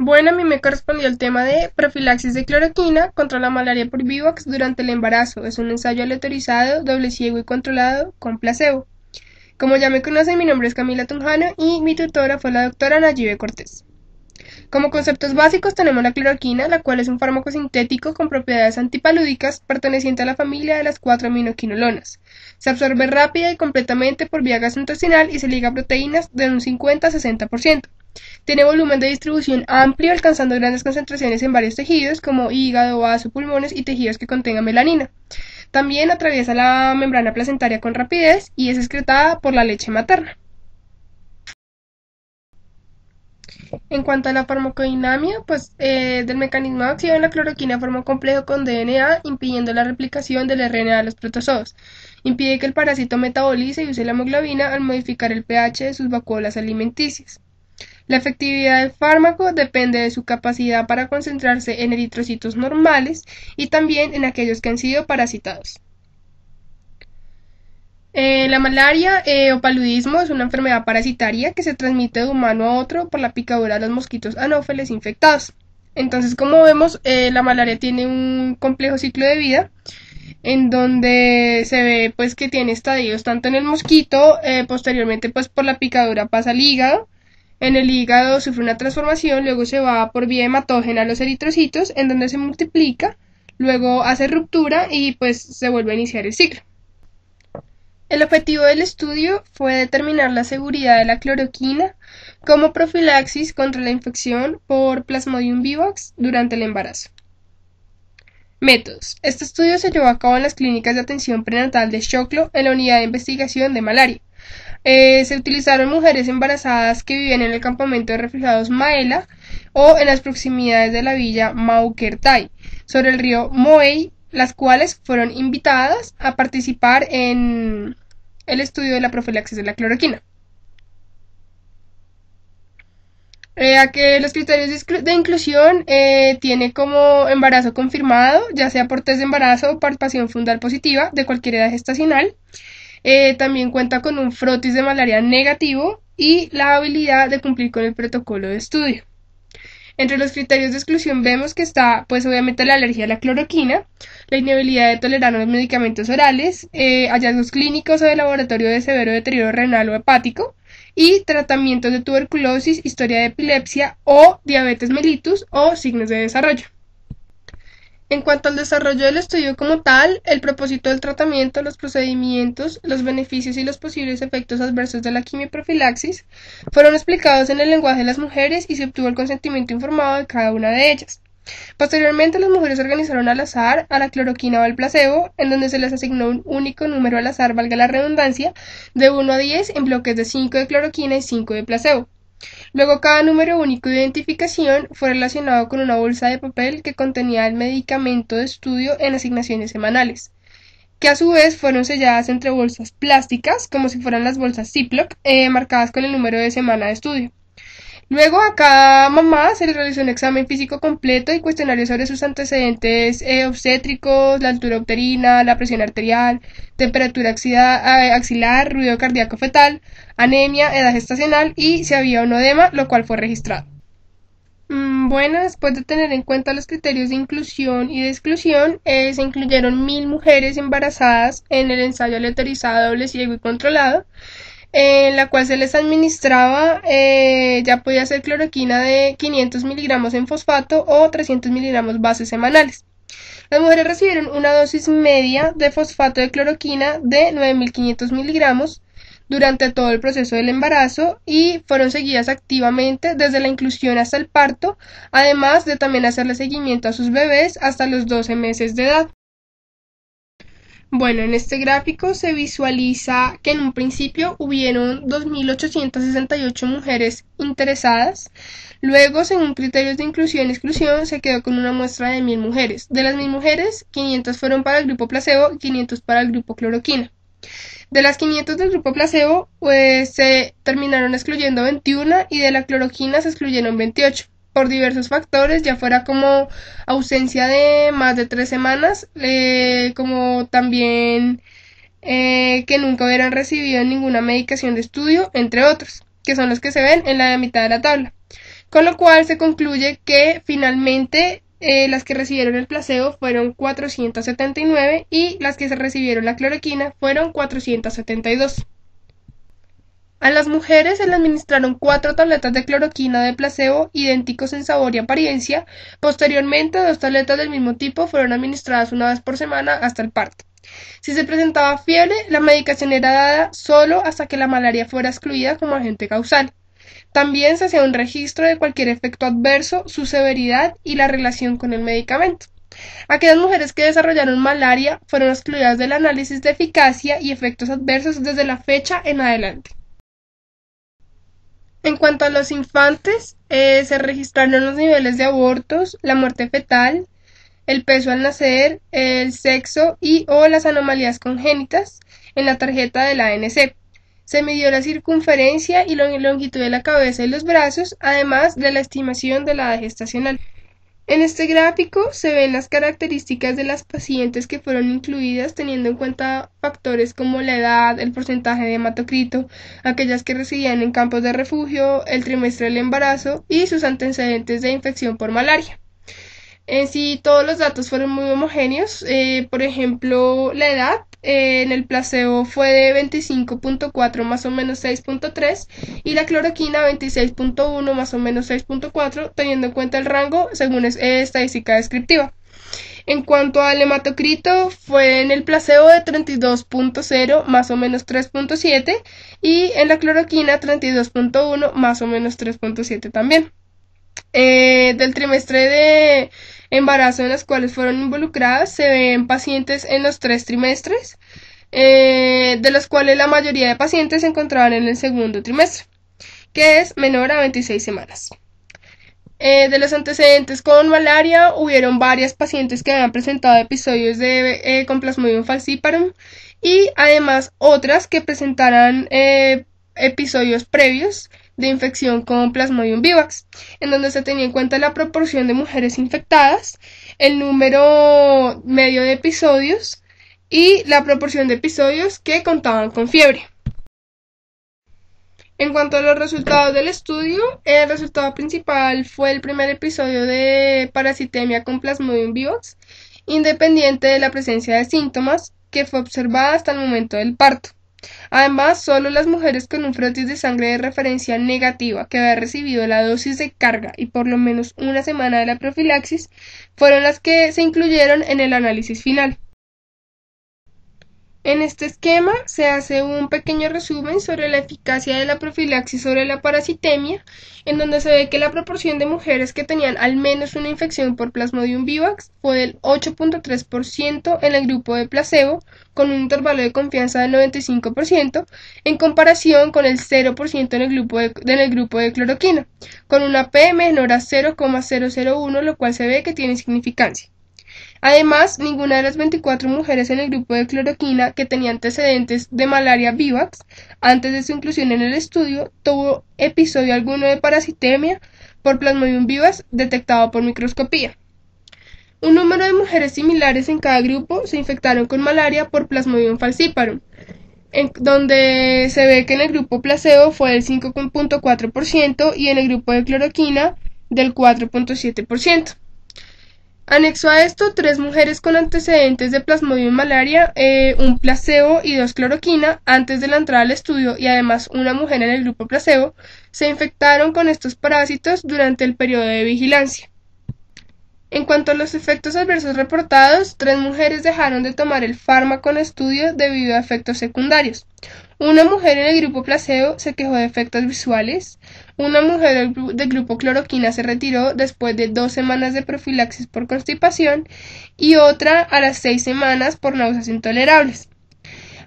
Bueno, a mí me correspondió el tema de profilaxis de cloroquina contra la malaria por Vivox durante el embarazo. Es un ensayo aleatorizado, doble ciego y controlado con placebo. Como ya me conocen, mi nombre es Camila Tunjano y mi tutora fue la doctora Nayibe Cortés. Como conceptos básicos tenemos la cloroquina, la cual es un fármaco sintético con propiedades antipalúdicas perteneciente a la familia de las 4-aminoquinolonas. Se absorbe rápida y completamente por vía gastrointestinal y se liga a proteínas de un 50-60%. Tiene volumen de distribución amplio, alcanzando grandes concentraciones en varios tejidos como hígado, vaso, pulmones y tejidos que contengan melanina. También atraviesa la membrana placentaria con rapidez y es excretada por la leche materna. En cuanto a la farmacodinamia, del mecanismo de acción, la cloroquina forma un complejo con DNA, impidiendo la replicación del RNA de los protozoos. Impide que el parásito metabolice y use la hemoglobina al modificar el pH de sus vacuolas alimenticias. La efectividad del fármaco depende de su capacidad para concentrarse en eritrocitos normales y también en aquellos que han sido parasitados. La malaria o paludismo es una enfermedad parasitaria que se transmite de humano a otro por la picadura de los mosquitos anófeles infectados. Entonces, como vemos, la malaria tiene un complejo ciclo de vida en donde se ve pues que tiene estadios tanto en el mosquito, posteriormente pues por la picadura pasa al hígado. En el hígado sufre una transformación, luego se va por vía hematógena a los eritrocitos, en donde se multiplica, luego hace ruptura y pues se vuelve a iniciar el ciclo. El objetivo del estudio fue determinar la seguridad de la cloroquina como profilaxis contra la infección por Plasmodium vivax durante el embarazo. Métodos. Este estudio se llevó a cabo en las clínicas de atención prenatal de Choclo en la unidad de investigación de malaria. Se utilizaron mujeres embarazadas que vivían en el campamento de refugiados Maela o en las proximidades de la villa Mauquertay, sobre el río Moey, las cuales fueron invitadas a participar en el estudio de la profilaxis de la cloroquina. A que los criterios de inclusión tiene como embarazo confirmado, ya sea por test de embarazo o palpación fundal positiva de cualquier edad gestacional. También cuenta con un frotis de malaria negativo y la habilidad de cumplir con el protocolo de estudio. Entre los criterios de exclusión vemos que está, pues obviamente, la alergia a la cloroquina, la inhabilidad de tolerar los medicamentos orales, hallazgos clínicos o de laboratorio de severo deterioro renal o hepático, y tratamientos de tuberculosis, historia de epilepsia o diabetes mellitus o signos de desarrollo. En cuanto al desarrollo del estudio como tal, el propósito del tratamiento, los procedimientos, los beneficios y los posibles efectos adversos de la quimioprofilaxis fueron explicados en el lenguaje de las mujeres y se obtuvo el consentimiento informado de cada una de ellas. Posteriormente, las mujeres organizaron al azar a la cloroquina o al placebo, en donde se les asignó un único número al azar, valga la redundancia, de 1 a 10 en bloques de 5 de cloroquina y 5 de placebo. Luego, cada número único de identificación fue relacionado con una bolsa de papel que contenía el medicamento de estudio en asignaciones semanales, que a su vez fueron selladas entre bolsas plásticas, como si fueran las bolsas Ziploc, marcadas con el número de semana de estudio. Luego a cada mamá se le realizó un examen físico completo y cuestionarios sobre sus antecedentes obstétricos, la altura uterina, la presión arterial, temperatura axilar, ruido cardíaco fetal, anemia, edad gestacional y si había un edema, lo cual fue registrado. Bueno, después de tener en cuenta los criterios de inclusión y de exclusión, se incluyeron 1000 mujeres embarazadas en el ensayo aleatorizado doble ciego y controlado, en la cual se les administraba, ya podía ser cloroquina de 500 miligramos en fosfato o 300 miligramos bases semanales. Las mujeres recibieron una dosis media de fosfato de cloroquina de 9.500 miligramos durante todo el proceso del embarazo y fueron seguidas activamente desde la inclusión hasta el parto, además de también hacerle seguimiento a sus bebés hasta los 12 meses de edad. Bueno, en este gráfico se visualiza que en un principio hubieron 2.868 mujeres interesadas. Luego, según criterios de inclusión y exclusión, se quedó con una muestra de 1.000 mujeres. De las 1.000 mujeres, 500 fueron para el grupo placebo y 500 para el grupo cloroquina. De las 500 del grupo placebo, pues se terminaron excluyendo 21 y de la cloroquina se excluyeron 28. Por diversos factores, ya fuera como ausencia de más de 3 semanas, como también que nunca hubieran recibido ninguna medicación de estudio, entre otros, que son los que se ven en la mitad de la tabla. con lo cual se concluye que finalmente las que recibieron el placebo fueron 479 y las que se recibieron la cloroquina fueron 472. A las mujeres se le administraron 4 tabletas de cloroquina de placebo idénticos en sabor y apariencia. Posteriormente, 2 tabletas del mismo tipo fueron administradas una vez por semana hasta el parto. Si se presentaba fiebre, la medicación era dada solo hasta que la malaria fuera excluida como agente causal. También se hacía un registro de cualquier efecto adverso, su severidad y la relación con el medicamento. Aquellas mujeres que desarrollaron malaria fueron excluidas del análisis de eficacia y efectos adversos desde la fecha en adelante. En cuanto a los infantes, se registraron los niveles de abortos, la muerte fetal, el peso al nacer, el sexo y o las anomalías congénitas en la tarjeta del ANC. Se midió la circunferencia y la longitud de la cabeza y los brazos, además de la estimación de la edad gestacional. En este gráfico se ven las características de las pacientes que fueron incluidas teniendo en cuenta factores como la edad, el porcentaje de hematocrito, aquellas que residían en campos de refugio, el trimestre del embarazo y sus antecedentes de infección por malaria. En sí, todos los datos fueron muy homogéneos. Por ejemplo, la edad en el placebo fue de 25.4 más o menos 6.3 y la cloroquina 26.1 más o menos 6.4, teniendo en cuenta el rango según estadística descriptiva. En cuanto al hematocrito, fue en el placebo de 32.0 más o menos 3.7 y en la cloroquina 32.1 más o menos 3.7 también. Del trimestre de embarazo en las cuales fueron involucradas se ven pacientes en los 3 trimestres, de los cuales la mayoría de pacientes se encontraban en el segundo trimestre, que es menor a 26 semanas. De los antecedentes con malaria, hubieron varias pacientes que habían presentado episodios con Plasmodium falciparum y además otras que presentaran episodios previos de infección con Plasmodium vivax, en donde se tenía en cuenta la proporción de mujeres infectadas, el número medio de episodios y la proporción de episodios que contaban con fiebre. En cuanto a los resultados del estudio, el resultado principal fue el primer episodio de parasitemia con Plasmodium vivax, independiente de la presencia de síntomas, que fue observada hasta el momento del parto. Además, solo las mujeres con un frotis de sangre de referencia negativa que había recibido la dosis de carga y por lo menos una semana de la profilaxis fueron las que se incluyeron en el análisis final. En este esquema se hace un pequeño resumen sobre la eficacia de la profilaxis sobre la parasitemia, en donde se ve que la proporción de mujeres que tenían al menos una infección por Plasmodium vivax fue del 8.3% en el grupo de placebo, con un intervalo de confianza del 95%, en comparación con el 0% en el grupo de cloroquina, con una P menor a 0,001, lo cual se ve que tiene significancia. Además, ninguna de las 24 mujeres en el grupo de cloroquina que tenía antecedentes de malaria vivax antes de su inclusión en el estudio tuvo episodio alguno de parasitemia por Plasmodium vivax detectado por microscopía. Un número de mujeres similares en cada grupo se infectaron con malaria por Plasmodium falciparum, donde se ve que en el grupo placebo fue del 5.4% y en el grupo de cloroquina del 4.7%. Anexo a esto, 3 mujeres con antecedentes de Plasmodium malaria, un placebo y 2 cloroquina antes de la entrada al estudio y además una mujer en el grupo placebo se infectaron con estos parásitos durante el periodo de vigilancia. En cuanto a los efectos adversos reportados, 3 mujeres dejaron de tomar el fármaco en estudio debido a efectos secundarios. Una mujer en el grupo placebo se quejó de efectos visuales. Una mujer del grupo cloroquina se retiró después de 2 semanas de profilaxis por constipación y otra a las 6 semanas por náuseas intolerables.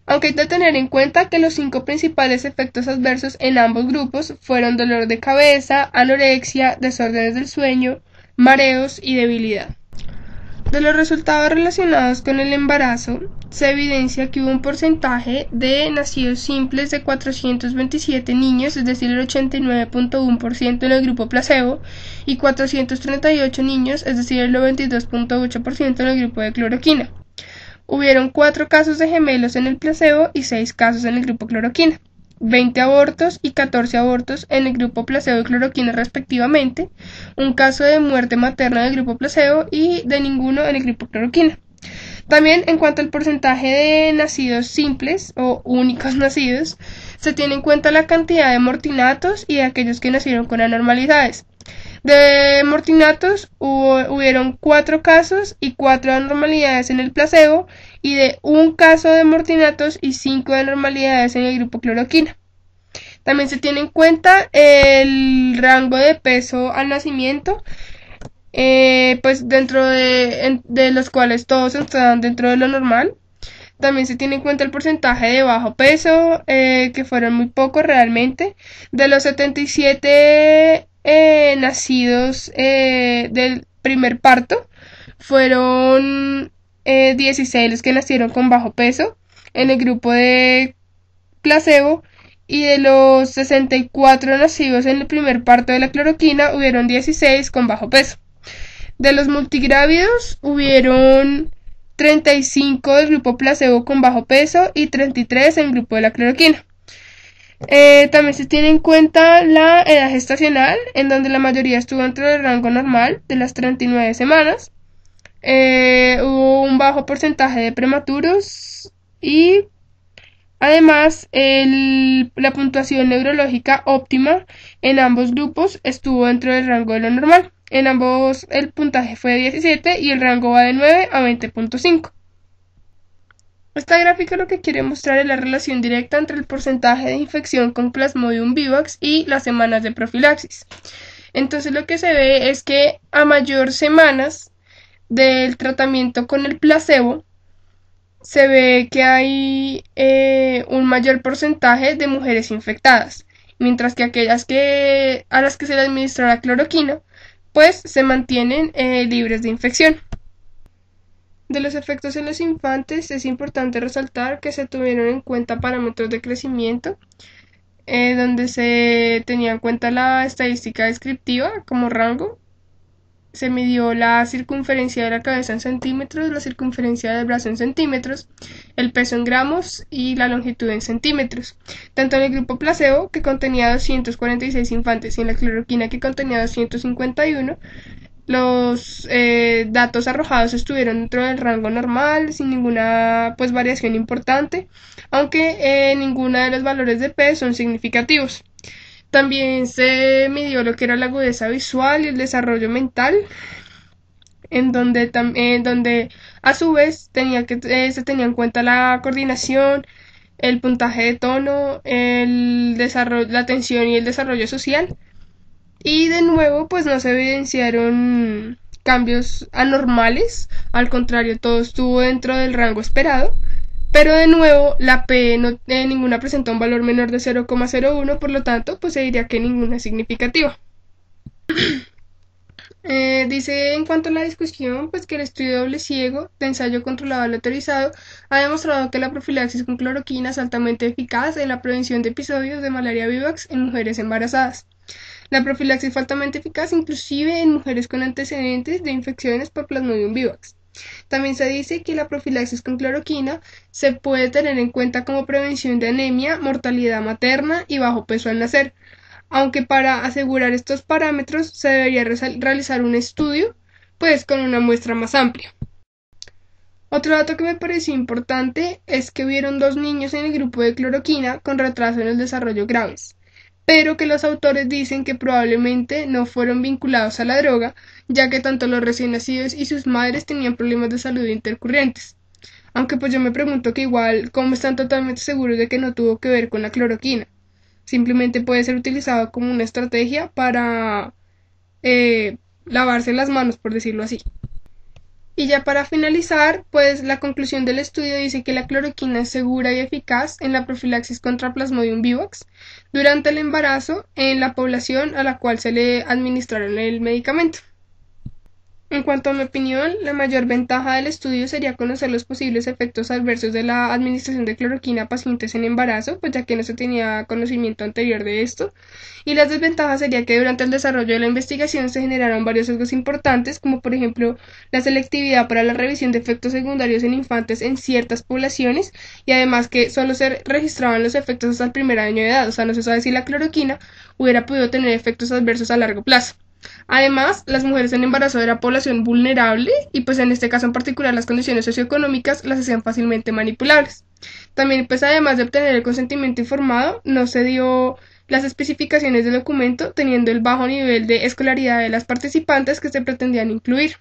Aunque hay que tener en cuenta que los 5 principales efectos adversos en ambos grupos fueron dolor de cabeza, anorexia, desórdenes del sueño, mareos y debilidad. De los resultados relacionados con el embarazo, se evidencia que hubo un porcentaje de nacidos simples de 427 niños, es decir, el 89.1% en el grupo placebo, y 438 niños, es decir, el 92.8% en el grupo de cloroquina. Hubieron 4 casos de gemelos en el placebo y 6 casos en el grupo cloroquina. 20 abortos y 14 abortos en el grupo placebo y cloroquina respectivamente, un caso de muerte materna del grupo placebo y de ninguno en el grupo cloroquina. También en cuanto al porcentaje de nacidos simples o únicos nacidos, se tiene en cuenta la cantidad de mortinatos y de aquellos que nacieron con anormalidades. De mortinatos hubieron 4 casos y 4 anormalidades en el placebo, y de un caso de mortinatos y 5 anormalidades en el grupo cloroquina. También se tiene en cuenta el rango de peso al nacimiento, pues dentro de los cuales todos están dentro de lo normal. También se tiene en cuenta el porcentaje de bajo peso, que fueron muy pocos realmente. De los 77 nacidos del primer parto, fueron 16 los que nacieron con bajo peso en el grupo de placebo, y de los 64 nacidos en el primer parto de la cloroquina, hubieron 16 con bajo peso. De los multigrávidos, hubieron 35 del grupo placebo con bajo peso y 33 en el grupo de la cloroquina. También se tiene en cuenta la edad gestacional, en donde la mayoría estuvo dentro del rango normal de las 39 semanas. Hubo un bajo porcentaje de prematuros y además la puntuación neurológica óptima en ambos grupos estuvo dentro del rango de lo normal. En ambos el puntaje fue de 17 y el rango va de 9 a 20.5. Esta gráfica lo que quiere mostrar es la relación directa entre el porcentaje de infección con Plasmodium vivax y las semanas de profilaxis. Entonces lo que se ve es que a mayor semanas del tratamiento con el placebo, se ve que hay un mayor porcentaje de mujeres infectadas, mientras que aquellas a las que se le administró la cloroquina, pues se mantienen libres de infección. De los efectos en los infantes es importante resaltar que se tuvieron en cuenta parámetros de crecimiento, donde se tenía en cuenta la estadística descriptiva como rango. Se midió la circunferencia de la cabeza en centímetros, la circunferencia del brazo en centímetros, el peso en gramos y la longitud en centímetros. Tanto en el grupo placebo, que contenía 246 infantes, y en la cloroquina, que contenía 251, los datos arrojados estuvieron dentro del rango normal, sin ninguna variación importante, aunque ninguna de los valores de P son significativos. También se midió lo que era la agudeza visual y el desarrollo mental, en donde a su vez se tenía en cuenta la coordinación, el puntaje de tono, la atención y el desarrollo social. Y de nuevo, pues no se evidenciaron cambios anormales, al contrario, todo estuvo dentro del rango esperado. Pero de nuevo, la P ninguna presentó un valor menor de 0,01, por lo tanto, pues se diría que ninguna es significativa. Dice en cuanto a la discusión, pues que el estudio doble ciego de ensayo controlado aleatorizado ha demostrado que la profilaxis con cloroquina es altamente eficaz en la prevención de episodios de malaria vivax en mujeres embarazadas. La profilaxis fue altamente eficaz inclusive en mujeres con antecedentes de infecciones por Plasmodium vivax. También se dice que la profilaxis con cloroquina se puede tener en cuenta como prevención de anemia, mortalidad materna y bajo peso al nacer, aunque para asegurar estos parámetros se debería realizar un estudio, pues con una muestra más amplia. Otro dato que me pareció importante es que hubieron 2 niños en el grupo de cloroquina con retraso en el desarrollo graves, pero que los autores dicen que probablemente no fueron vinculados a la droga, ya que tanto los recién nacidos y sus madres tenían problemas de salud intercurrentes. Aunque pues yo me pregunto que igual, ¿cómo están totalmente seguros de que no tuvo que ver con la cloroquina? Simplemente puede ser utilizado como una estrategia para lavarse las manos, por decirlo así. Y ya para finalizar, pues la conclusión del estudio dice que la cloroquina es segura y eficaz en la profilaxis contra Plasmodium vivax durante el embarazo en la población a la cual se le administraron el medicamento. En cuanto a mi opinión, la mayor ventaja del estudio sería conocer los posibles efectos adversos de la administración de cloroquina a pacientes en embarazo, pues ya que no se tenía conocimiento anterior de esto. Y las desventajas sería que durante el desarrollo de la investigación se generaron varios sesgos importantes, como por ejemplo la selectividad para la revisión de efectos secundarios en infantes en ciertas poblaciones, y además que solo se registraban los efectos hasta el primer año de edad, o sea, no se sabe si la cloroquina hubiera podido tener efectos adversos a largo plazo. Además, las mujeres en embarazo era población vulnerable y pues en este caso en particular las condiciones socioeconómicas las hacían fácilmente manipulables. También pues además de obtener el consentimiento informado, no se dio las especificaciones del documento teniendo el bajo nivel de escolaridad de las participantes que se pretendían incluir.